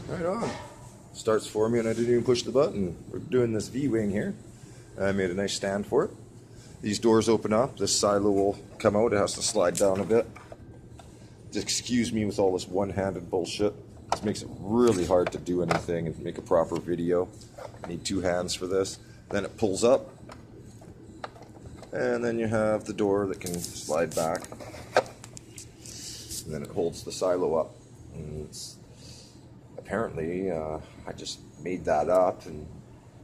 Right on. Starts for me and I didn't even push the button. We're doing this V-wing here. I made a nice stand for it. These doors open up. This silo will come out. It has to slide down a bit. Just excuse me with all this one-handed bullshit. This makes it really hard to do anything and make a proper video. I need two hands for this. Then it pulls up. And then you have the door that can slide back. And then it holds the silo up. And it's, apparently, I just made that up. And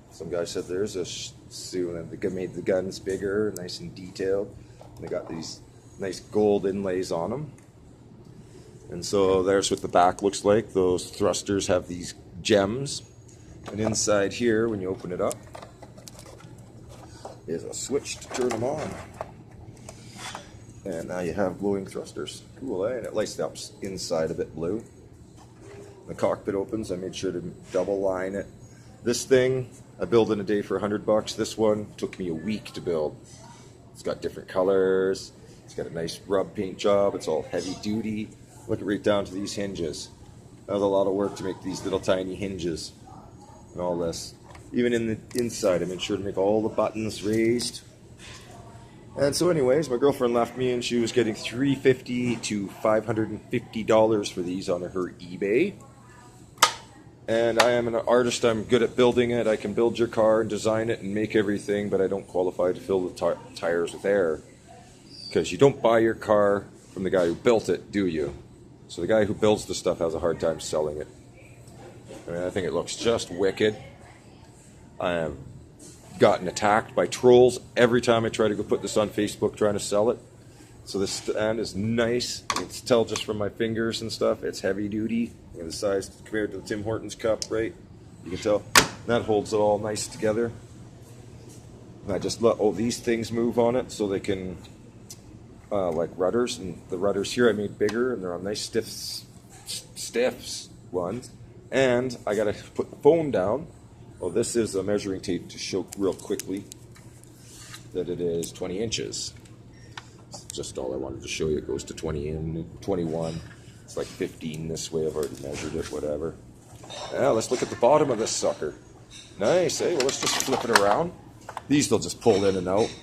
some guy said there's a soon. And they made the guns bigger, nice and detailed. And they got these nice gold inlays on them. And so there's what the back looks like. Those thrusters have these gems. And inside here, when you open it up, is a switch to turn them on. And now you have glowing thrusters. Cool, eh? And it lights up inside a bit blue. The cockpit opens. I made sure to double line it. This thing, I built in a day for $100. This one took me a week to build. It's got different colors. It's got a nice rub paint job. It's all heavy duty. Look right down to these hinges. That was a lot of work to make these little tiny hinges and all this. Even in the inside, I made sure to make all the buttons raised. And so anyways, my girlfriend left me and she was getting $350 to $550 for these on her eBay. And I am an artist. I'm good at building it. I can build your car and design it and make everything, but I don't qualify to fill the tires with air. Because you don't buy your car from the guy who built it, do you? So the guy who builds the stuff has a hard time selling it. I mean, I think it looks just wicked. I have gotten attacked by trolls every time I try to go put this on Facebook trying to sell it. So this stand is nice. You can tell just from my fingers and stuff, it's heavy duty. You know, the size compared to the Tim Hortons cup, right? You can tell that holds it all nice together. And I just let all these things move on it so they can, like rudders. And the rudders here I made bigger and they're on nice stiff ones. And I got to put the phone down. Well, this is a measuring tape to show real quickly that it is 20 inches. It's just all I wanted to show you. It goes to 20 and 21. It's like 15 this way. I've already measured it, whatever. Now let's look at the bottom of this sucker. Nice, eh? Well, let's just flip it around. These they'll just pull in and out.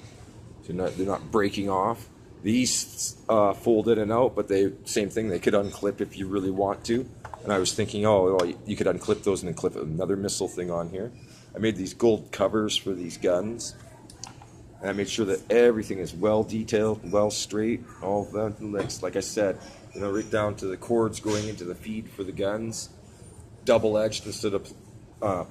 They're not breaking off. These fold in and out, but same thing. They could unclip if you really want to. And I was thinking, oh, well, you could unclip those and then clip another missile thing on here. I made these gold covers for these guns. And I made sure that everything is well detailed, well straight. All the links, like I said, you know, right down to the cords going into the feed for the guns. Double-edged instead of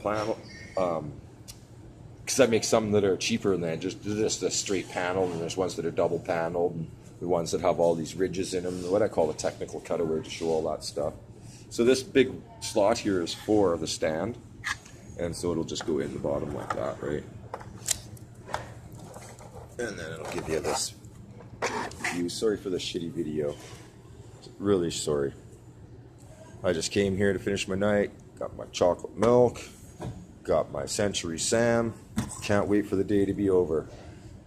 panel. Because I make some that are cheaper than just a straight panel. And there's ones that are double paneled. And the ones that have all these ridges in them. What I call a technical cutaway to show all that stuff. So this big slot here is for the stand, and so it'll just go in the bottom like that, right? And then it'll give you this view. Sorry for the shitty video. Really sorry. I just came here to finish my night, got my chocolate milk, got my Century Sam. Can't wait for the day to be over.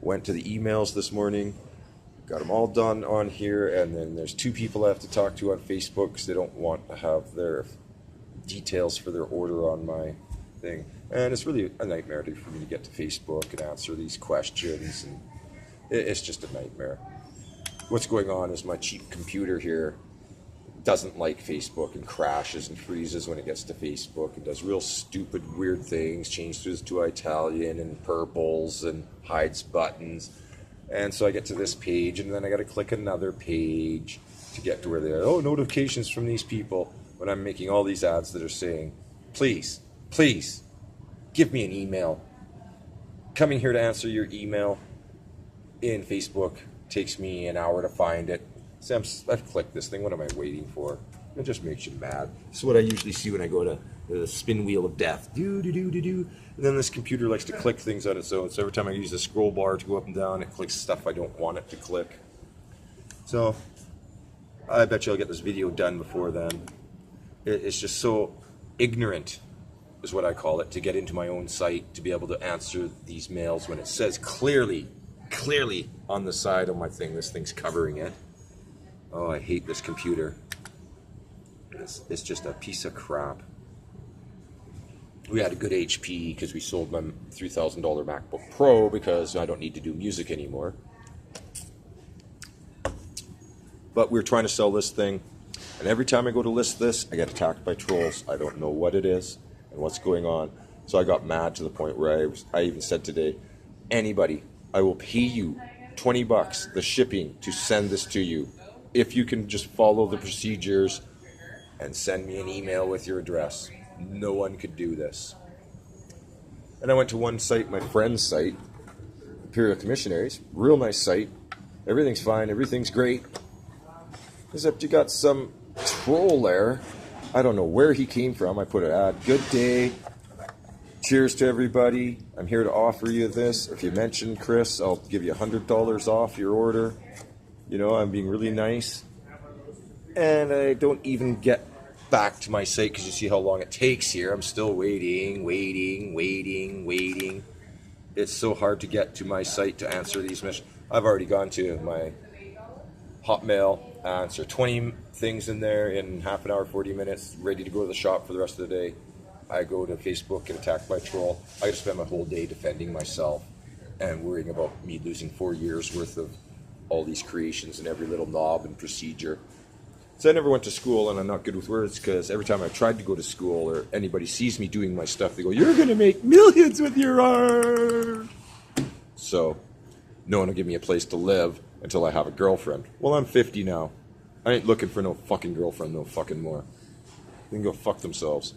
Went to the emails this morning. Got them all done on here, and then there's 2 people I have to talk to on Facebook because they don't want to have their details for their order on my thing. And it's really a nightmare for me to get to Facebook and answer these questions, and it's just a nightmare. What's going on is my cheap computer here doesn't like Facebook and crashes and freezes when it gets to Facebook and does real stupid, weird things, changes to Italian and purples and hides buttons. And so I get to this page, and then I got to click another page to get to where they are. Oh, notifications from these people when I'm making all these ads that are saying, please, please, give me an email. Coming here to answer your email in Facebook takes me an hour to find it. So I've clicked this thing. What am I waiting for? It just makes you mad. This is what I usually see when I go to the spin wheel of death. Do, do, do, do, do. And then this computer likes to click things on its own. So every time I use the scroll bar to go up and down, it clicks stuff I don't want it to click. So I bet you I'll get this video done before then. It's just so ignorant, is what I call it, to get into my own site to be able to answer these mails when it says clearly on the side of my thing, this thing's covering it. Oh, I hate this computer. It's just a piece of crap. we had a good HP because we sold my $3,000 MacBook Pro because I don't need to do music anymore. But we're trying to sell this thing, and every time I go to list this, I get attacked by trolls. I don't know what it is and what's going on. So I got mad to the point where I even said today, anybody, I will pay you $20, the shipping, to send this to you. If you can just follow the procedures and send me an email with your address. No one could do this. And I went to one site, my friend's site, Imperial Commissionaries, real nice site. Everything's fine, everything's great. Except you got some troll there. I don't know where he came from. I put an ad, good day, cheers to everybody. I'm here to offer you this. If you mention Chris, I'll give you $100 off your order. You know, I'm being really nice. And I don't even get back to my site because you see how long it takes here. I'm still waiting. It's so hard to get to my site to answer these messages. I've already gone to my Hotmail, answer 20 things in there in half an hour, 40 minutes, ready to go to the shop for the rest of the day. I go to Facebook, get attacked by a troll. I got to spend my whole day defending myself and worrying about me losing 4 years worth of all these creations and every little knob and procedure. So I never went to school, and I'm not good with words because every time I tried to go to school or anybody sees me doing my stuff, they go, "You're going to make millions with your art." So no one will give me a place to live until I have a girlfriend. Well, I'm 50 now. I ain't looking for no fucking girlfriend no fucking more. They can go fuck themselves.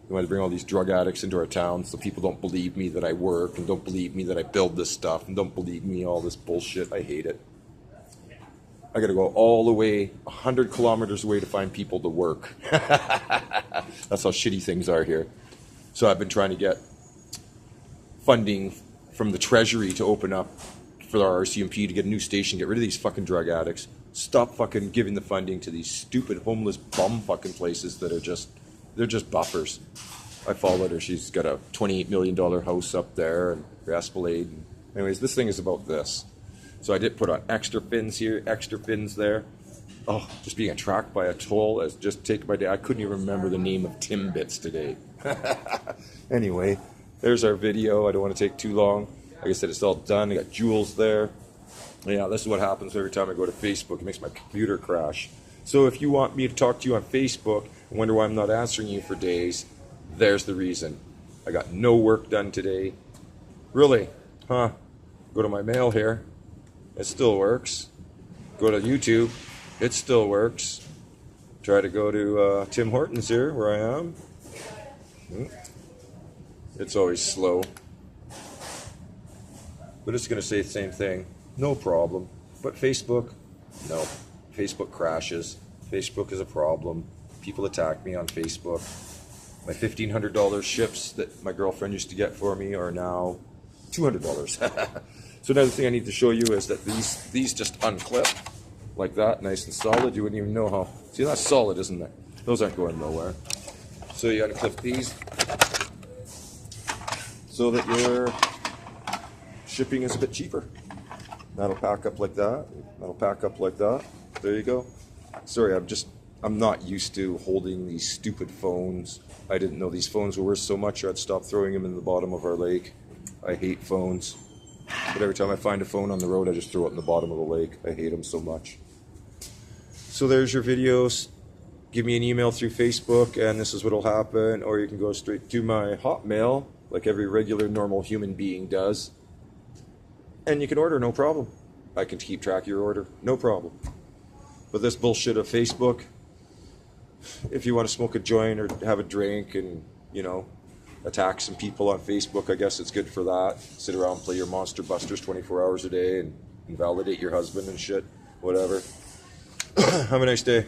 They want to bring all these drug addicts into our town so people don't believe me that I work and don't believe me that I build this stuff and don't believe me all this bullshit. I hate it. I got to go all the way 100 kilometers away to find people to work. That's how shitty things are here. So I've been trying to get funding from the Treasury to open up for our RCMP to get a new station, get rid of these fucking drug addicts, stop fucking giving the funding to these stupid homeless bum fucking places that are they're just buffers. I followed her. She's got a $28 million house up there in Esplanade. Anyways, this thing is about this. So I did put on extra fins here, extra fins there. Oh, just being attacked by a troll has just taken my day. I couldn't even remember the name of Timbits today. Anyway, there's our video. I don't want to take too long. Like I said, it's all done. I got jewels there. Yeah, this is what happens every time I go to Facebook. It makes my computer crash. So if you want me to talk to you on Facebook and wonder why I'm not answering you for days, there's the reason. I got no work done today. Really? Huh? Go to my mail here. It still works. Go to YouTube. It still works. Try to go to Tim Hortons here, where I am. It's always slow. But it's going to say the same thing. No problem. But Facebook, no. Facebook crashes. Facebook is a problem. People attack me on Facebook. My $1,500 ships that my girlfriend used to get for me are now $200. So another thing I need to show you is that these just unclip like that, nice and solid. You wouldn't even know how. See, that's solid, isn't it? Those aren't going nowhere. So you unclip these so that your shipping is a bit cheaper. That'll pack up like that. That'll pack up like that. There you go. Sorry, I'm not used to holding these stupid phones. I didn't know these phones were worth so much, or I'd stop throwing them in the bottom of our lake. I hate phones. But every time I find a phone on the road, I just throw it in the bottom of the lake. I hate them so much. So there's your videos. Give me an email through Facebook, and this is what will happen. Or you can go straight to my Hotmail, like every regular, normal human being does. And you can order, no problem. I can keep track of your order, no problem. But this bullshit of Facebook, if you want to smoke a joint or have a drink and, you know, attack some people on Facebook, I guess it's good for that. Sit around, play your Monster Busters 24 hours a day and invalidate your husband and shit. Whatever. Have a nice day.